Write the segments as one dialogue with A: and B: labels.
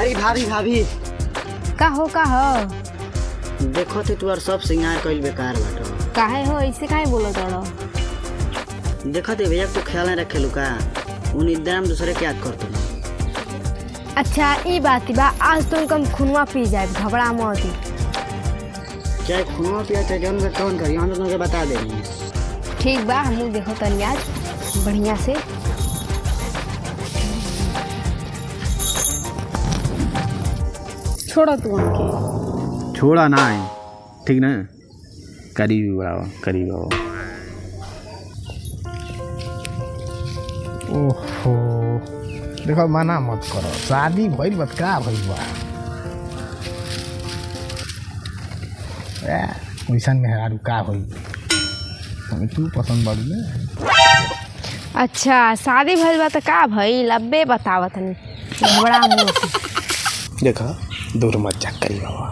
A: अरे भाभी भाभी
B: का हो
A: देखो थे तू और सब सिंगार कइल बेकार बाटो।
B: काहे हो ऐसे काहे बोलो तड़ो?
A: देखो थे भैया तो ख्याल नहीं रखे लुका उन एकदम दूसरे के याद करतो।
B: अच्छा ई बात बा, आज तुम कम खुनवा पी जाए, घबरा मत।
A: चाहे खुनवा पिया चाहे जौन का कौन करी हम तो तुमके बता देनी।
B: ठीक बा, हम देखो तनी आज बढ़िया से। छोड़ो तू हमके।
C: छोड़ा ना है ठीक ना, करीब आओ करीब आओ।
D: ओहो देखो मना मत करो, शादी भइल बत का भइल बा। वैसन मेहरारू का होई, हमें तू पसंद बाड़ी ना।
B: अच्छा शादी भइल बा त का भइल, अब्बे बतावत नहीं, घबरा मत।
D: देखो दूर मत जा, करी बाबा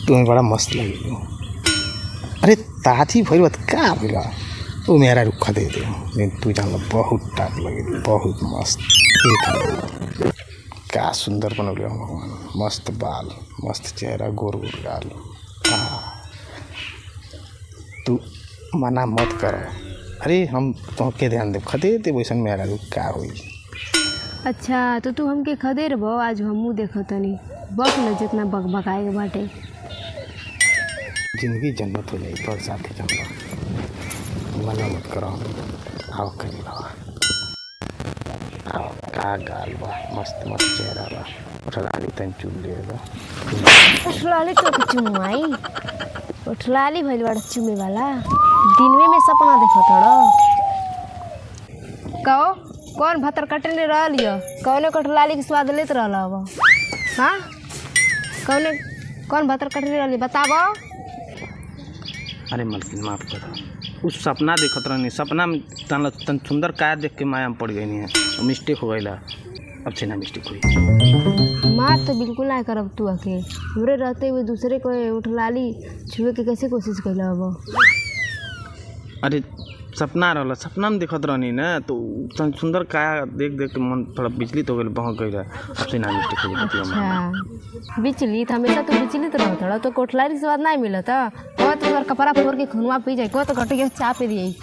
D: तुम्हें बड़ा मस्त लगी। अरे ताथी भइल बत का भइल, वो मेरा रुखा दे दे, लेकिन तू जान बहुत टाप लगे, बहुत मस्त। एक क्या सुंदर बनौले भगवान, मस्त बाल, मस्त चेहरा, गोर गोर गाल। तू मना मत करो, अरे हम तुमके ध्यान दे खदे दे, वैसन मेरा रुख का हुई।
B: अच्छा तो तू हमके खदेर बो, आज हमू देखो तनी बक न जितना बकबकाए के बाटे।
D: जिंदगी जन्नत हो जाए तोर साथे जन्नत, मना मत करो। आओ करी बाबा, आओ का गाल बा, मस्त मस्त चेहरा बा, उठलाली तन चुम ले बा।
B: उठलाली तो चुमाई, उठलाली भइल बड़ा चुमे वाला, दिनवे में सपना देखो थोड़ा। कहो कौन भतर कटने रहल यो, कौने कटलाली के स्वाद लेत रहल अब? हाँ कौन भतर कटने रहल बताबो।
C: अरे मलकिन माफ करो, उस सपना देखत रहनी, सपना में तन सुंदर काया देख के माया में पड़ गई है, मिस्टेक हो गई, अब से ना मिस्टेक हुई।
B: मार तो बिल्कुल ना करब तू आके, हमरे रहते हुए दूसरे को उठलाली छुए के कैसे कोशिश कैल अब?
C: अरे सपना रहला, सपना में देखत रहनी ना, तो तन सुंदर काया देख देख के मन थोड़ा विचलित हो गई, बहक गई, अब से ना मिस्टेक हो गई।
B: अच्छा विचलित, हमेशा तो विचलित रहत रहा, तो कोठलारी के स्वाद नहीं मिलत तो तोर कपड़ा फोड़ के खुनवा पी जाए को, तो घटिया चा पे दिए।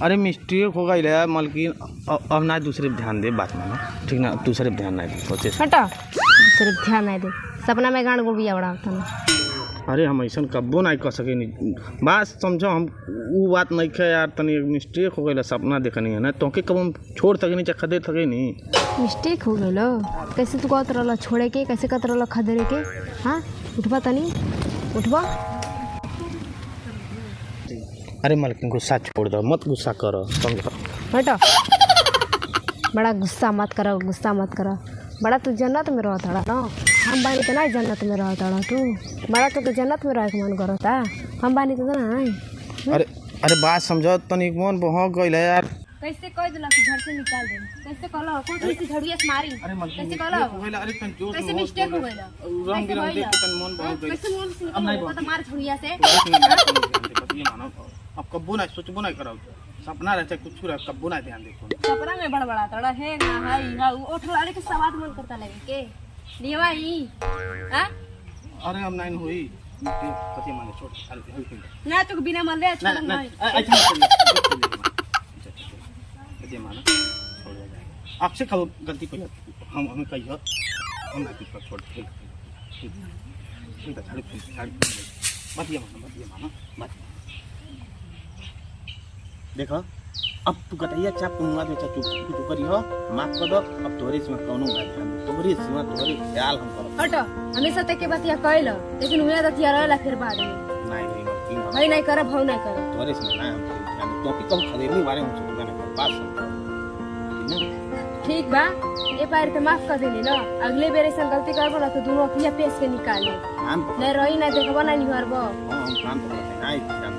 C: अरे मिस्टेक हो गई है मलकिन, अब ना दूसरे पे ध्यान दे, बात मानो ठीक ना, दूसरे पे ध्यान नहीं दे सोचे।
B: हटा सिर्फ ध्यान नहीं दे, सपना में गांड गोबिया बड़ा होता ना।
C: अरे हम ऐसा कब्बो नहीं कर सके, नहीं बात समझो, हम वो बात नहीं खे यार, तनी मिस्टेक हो गई, सपना देखनी है ना, तो कब हम छोड़ सके नहीं, खदे सके नहीं। मिस्टेक
B: हो गई लो, कैसे तू कहत रहला छोड़े के, कैसे कहत रहला खदेरे के? हाँ उठबा तनी, उठबा।
C: अरे मलकिन गुस्सा छोड़ दो, मत गुस्सा करो, समझो।
B: हटो बड़ा गुस्सा मत करो, गुस्सा मत करो, बड़ा तू जन्नत में रहता ना, हम बानी तो नहीं जन्नत में रहता तू, बड़ा तो जन्नत में रह के मन करता, हम बानी तो नहीं।
C: अरे बात समझो, तनी मन बहक गई है यार।
B: कैसे कह दिला कि घर से निकाल दे, कैसे कहला कोई से झड़िया से मारी, कैसे कहला?
C: अरे तन जोश
B: कैसे मिस्टेक हो गइला,
C: रंग बिरंग देख के तन मन बहक गई,
B: कैसे मन से तो मार झड़िया से।
C: अब कब्बो नहीं सोचबो नहीं करो, सपना रहता कुछ रह, कब्बो नहीं ध्यान देखो।
B: सपना में बड़बड़ा तड़ा है ना, हाई हां उठलाले के सवाद मन करता लगे के निवाई। हां
C: अरे अब नहीं हुई, कति माने छोड़
B: ना, तो बिना मन ले छोड़ ना,
C: अच्छा कति माने छोड़ जाए, आपसे कब गलती कोई हम कहियो, हम ना कुछ छोड़ ठीक ठीक है, छाड़ी मत ये मानो। देखो अब तू कतैया चाप मुंगा दे, चुप तू करी हो, माफ कर दो, अब तोरे इसमें कौनो ना ध्यान, तोरे सीमा तोरे ख्याल हम करो।
B: हटो हमेशा तक के बतिया कहलो, लेकिन हुआ दतिया रहला फिर बाद में
C: नहीं
B: भाई नहीं करब, भाव नहीं करब,
C: तोरे इसमें ना हम ध्यान, तो कि कब खदेरनी बारे में सोचना ना, बात समझ
B: ठीक बा। ये बार तो माफ कर देनी ना, अगले बेर ऐसा गलती करबो ना तो दोनों अखिया पेश के निकाल ले, नहीं रही ना देखबो ना निहरबो।
C: हम काम तो नहीं ध्यान